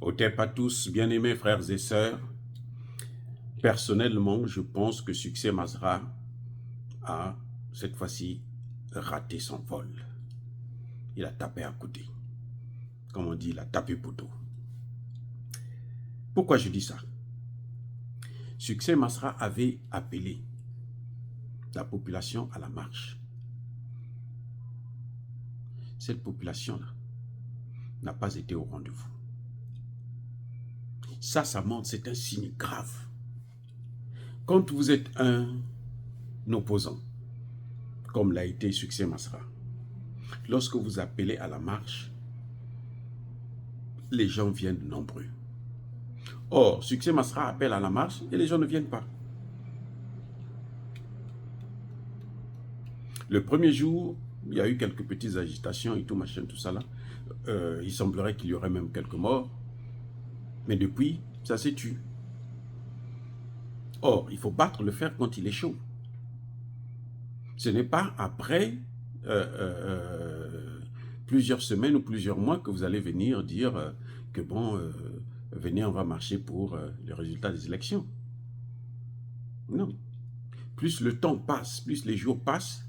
Otep à tous, bien-aimés frères et sœurs. Personnellement, je pense que Succès Masra a, cette fois-ci, raté son vol. Il a tapé à côté. Comme on dit, il a tapé poteau. Pourquoi je dis ça? Succès Masra avait appelé la population à la marche. Cette population-là n'a pas été au rendez-vous. Ça montre, c'est un signe grave. Quand vous êtes un opposant, comme l'a été Succès Masra, lorsque vous appelez à la marche, les gens viennent nombreux. Or, Succès Masra appelle à la marche et les gens ne viennent pas. Le premier jour, il y a eu quelques petites agitations et tout, machin, tout ça là. Il semblerait qu'il y aurait même quelques morts. Mais depuis, ça s'est tué. Or, il faut battre le fer quand il est chaud. Ce n'est pas après plusieurs semaines ou plusieurs mois que vous allez venir dire que bon, venez, on va marcher pour les résultats des élections. Non. Plus le temps passe, plus les jours passent,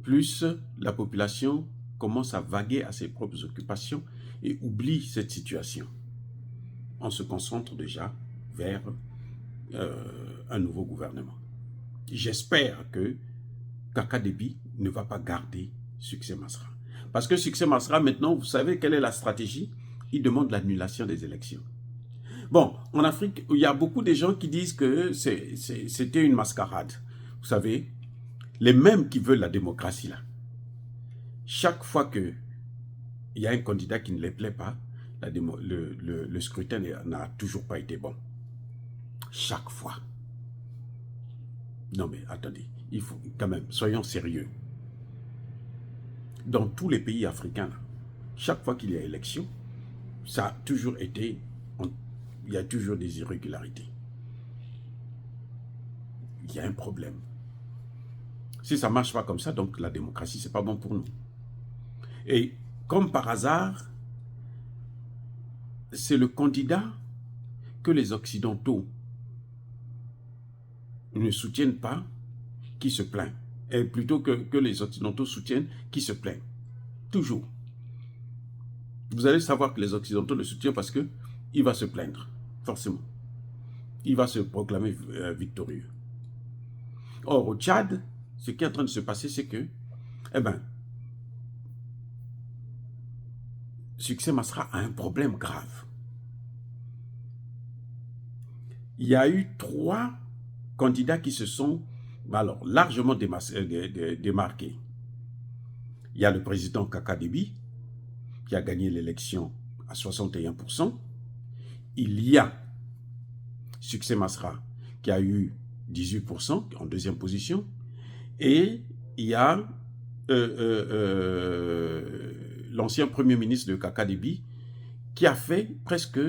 plus la population commence à vaguer à ses propres occupations et oublie cette situation. On se concentre déjà vers un nouveau gouvernement. J'espère que Kaka Déby ne va pas garder Succès Masra. Parce que Succès Masra, maintenant, vous savez quelle est la stratégie? Il demande l'annulation des élections. Bon, en Afrique, il y a beaucoup de gens qui disent que c'était une mascarade. Vous savez, les mêmes qui veulent la démocratie, là, chaque fois qu'il y a un candidat qui ne les plaît pas, le scrutin n'a toujours pas été bon. Chaque fois. Non mais attendez, il faut quand même, soyons sérieux. Dans tous les pays africains, là, chaque fois qu'il y a élection, ça a toujours été, il y a toujours des irrégularités. Il y a un problème. Si ça ne marche pas comme ça, donc la démocratie, ce n'est pas bon pour nous. Et comme par hasard, c'est le candidat que les Occidentaux ne soutiennent pas qui se plaint. Et plutôt que les Occidentaux soutiennent qui se plaignent. Toujours. Vous allez savoir que les Occidentaux le soutiennent parce qu'il va se plaindre, forcément. Il va se proclamer victorieux. Or, au Tchad, ce qui est en train de se passer, c'est que, eh ben, Succès Masra a un problème grave. Il y a eu 3 candidats qui se sont alors largement démarqués. Il y a le président Kaka Déby qui a gagné l'élection à 61%. Il y a Succès Masra qui a eu 18% en deuxième position. Et il y a l'ancien premier ministre de Kaka Déby qui a fait presque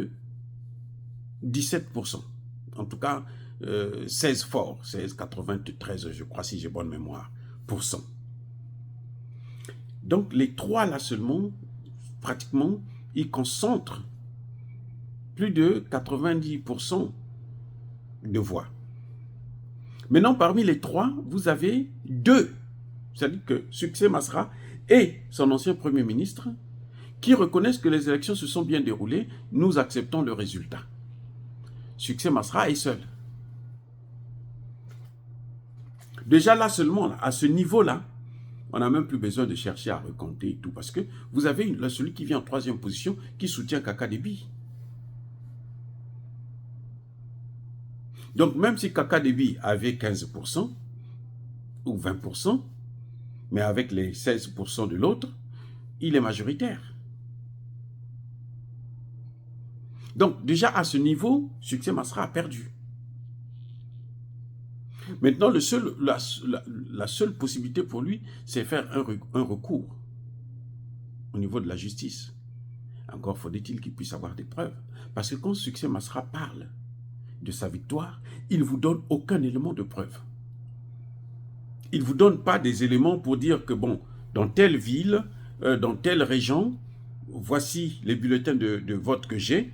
17%. En tout cas, 16 forts, 16, 93, je crois, si j'ai bonne mémoire, %. Donc, les 3 là seulement, pratiquement, ils concentrent plus de 90% de voix. Maintenant, parmi les 3, vous avez 2, c'est-à-dire que Succès Masra et son ancien premier ministre, qui reconnaissent que les élections se sont bien déroulées, nous acceptons le résultat. Succès Masra est seul. Déjà là seulement, à ce niveau-là, on n'a même plus besoin de chercher à recompter et tout, parce que vous avez celui qui vient en 3e position qui soutient Kaka Déby. Donc même si Kaka Déby avait 15% ou 20%, mais avec les 16% de l'autre, il est majoritaire. Donc déjà à ce niveau, Succès Masra a perdu. Maintenant, la seule possibilité pour lui, c'est faire un recours au niveau de la justice. Encore faudrait-il qu'il puisse avoir des preuves. Parce que quand Succès Masra parle de sa victoire, il ne vous donne aucun élément de preuve. Il ne vous donne pas des éléments pour dire que, bon, dans telle ville, dans telle région, voici les bulletins de vote que j'ai,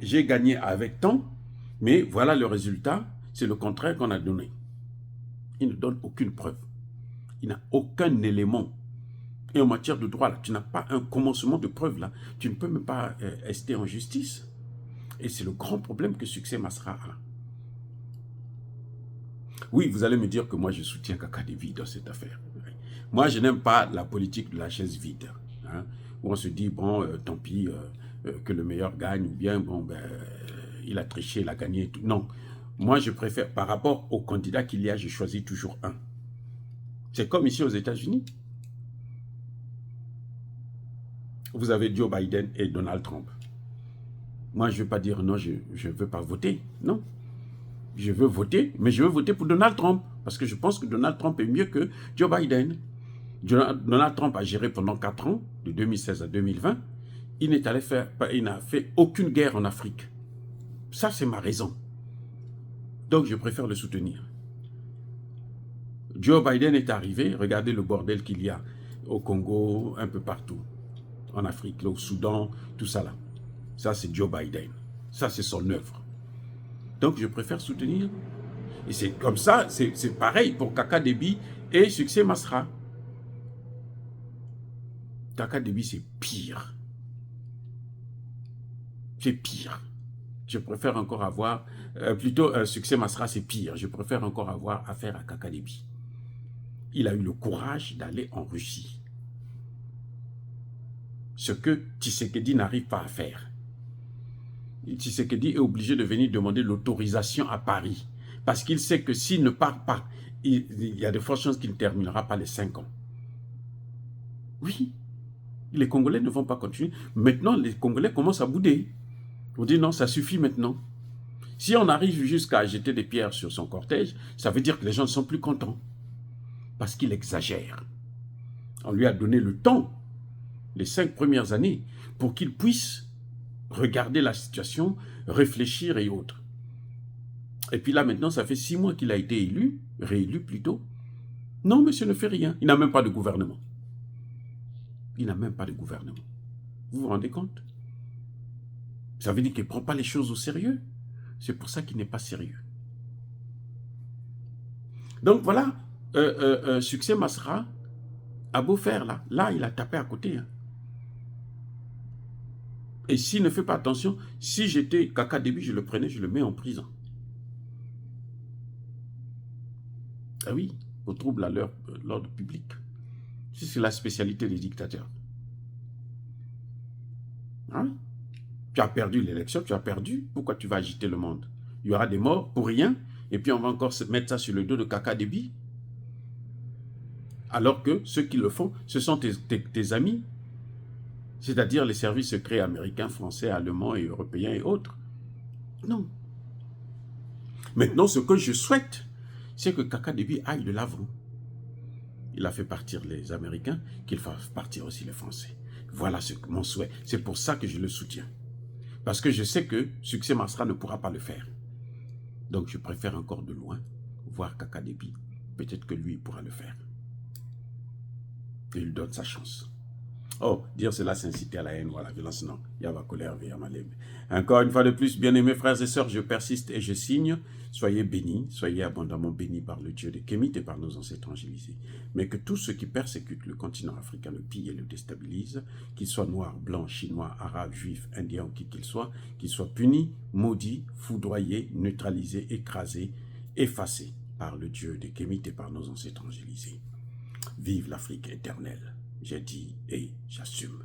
j'ai gagné avec tant, mais voilà le résultat, c'est le contraire qu'on a donné. Il ne donne aucune preuve. Il n'a aucun élément. Et en matière de droit, là, tu n'as pas un commencement de preuve, là. Tu ne peux même pas rester en justice. Et c'est le grand problème que Succès Masra a. Oui, vous allez me dire que moi, je soutiens Kaka Devi dans cette affaire. Moi, je n'aime pas la politique de la chaise vide. Hein, où on se dit, bon, tant pis, que le meilleur gagne, ou bien, bon, ben, il a triché, il a gagné. Tout. Non. Moi, je préfère, par rapport au candidat qu'il y a, je choisis toujours un. C'est comme ici aux États-Unis. Vous avez Joe Biden et Donald Trump. Moi, je ne veux pas dire non, je ne veux pas voter. Non. Je veux voter, mais je veux voter pour Donald Trump. Parce que je pense que Donald Trump est mieux que Joe Biden. Donald Trump a géré pendant 4 ans, de 2016 à 2020. Il n'a fait aucune guerre en Afrique. Ça, c'est ma raison. Donc, je préfère le soutenir. Joe Biden est arrivé. Regardez le bordel qu'il y a au Congo, un peu partout. En Afrique, là, au Soudan, tout ça là. Ça, c'est Joe Biden. Ça, c'est son œuvre. Donc, je préfère soutenir. Et c'est comme ça, c'est pareil pour Kaka Debi et Succès Masra. Kaka Debi, c'est pire. C'est pire. Je préfère encore avoir... Succès Masra, c'est pire. Je préfère encore avoir affaire à Kaka Debi. Il a eu le courage d'aller en Russie. Ce que Tshisekedi n'arrive pas à faire. Tshisekedi est obligé de venir demander l'autorisation à Paris. Parce qu'il sait que s'il ne part pas, il y a de fortes chances qu'il ne terminera pas les 5 ans. Oui, les Congolais ne vont pas continuer. Maintenant, les Congolais commencent à bouder. On dit non, ça suffit maintenant. Si on arrive jusqu'à jeter des pierres sur son cortège, ça veut dire que les gens ne sont plus contents. Parce qu'il exagère. On lui a donné le temps, les 5 premières années, pour qu'il puisse regarder la situation, réfléchir et autres. Et puis là, maintenant, ça fait 6 mois qu'il a été élu, réélu plutôt. Non, monsieur ne fait rien. Il n'a même pas de gouvernement. Il n'a même pas de gouvernement. Vous vous rendez compte? Ça veut dire qu'il ne prend pas les choses au sérieux. C'est pour ça qu'il n'est pas sérieux. Donc voilà, Succès Masra a beau faire là. Là, il a tapé à côté. Hein. Et s'il ne fait pas attention, si j'étais Kaka Debi, je le prenais, je le mets en prison. Ah oui, au trouble à l'ordre public. C'est la spécialité des dictateurs. Hein? Tu as perdu l'élection, tu as perdu. Pourquoi tu vas agiter le monde? Il y aura des morts pour rien. Et puis on va encore se mettre ça sur le dos de Kaka Debi. Alors que ceux qui le font, ce sont tes amis. C'est-à-dire les services secrets américains, français, allemands et européens et autres. Non. Maintenant, ce que je souhaite, c'est que Kaka Debi aille de l'avant. Il a fait partir les Américains, qu'il fasse partir aussi les Français. Voilà mon souhait. C'est pour ça que je le soutiens. Parce que je sais que Succès Masra ne pourra pas le faire. Donc je préfère encore de loin voir Kaka Debi. Peut-être que lui pourra le faire. Et il donne sa chance. Oh, dire cela, c'est inciter à la haine ou à la violence, non. Il y a ma colère, il y a ma lèvre. Encore une fois de plus, bien-aimés frères et sœurs, je persiste et je signe. Soyez bénis, soyez abondamment bénis par le Dieu des Kémites et par nos ancêtres angélisés. Mais que tous ceux qui persécutent le continent africain le pillent et le déstabilisent, qu'ils soient noirs, blancs, chinois, arabes, juifs, indiens ou qui qu'ils soient punis, maudits, foudroyés, neutralisés, écrasés, effacés par le Dieu des Kémites et par nos ancêtres angélisés. Vive l'Afrique éternelle. J'ai dit et j'assume.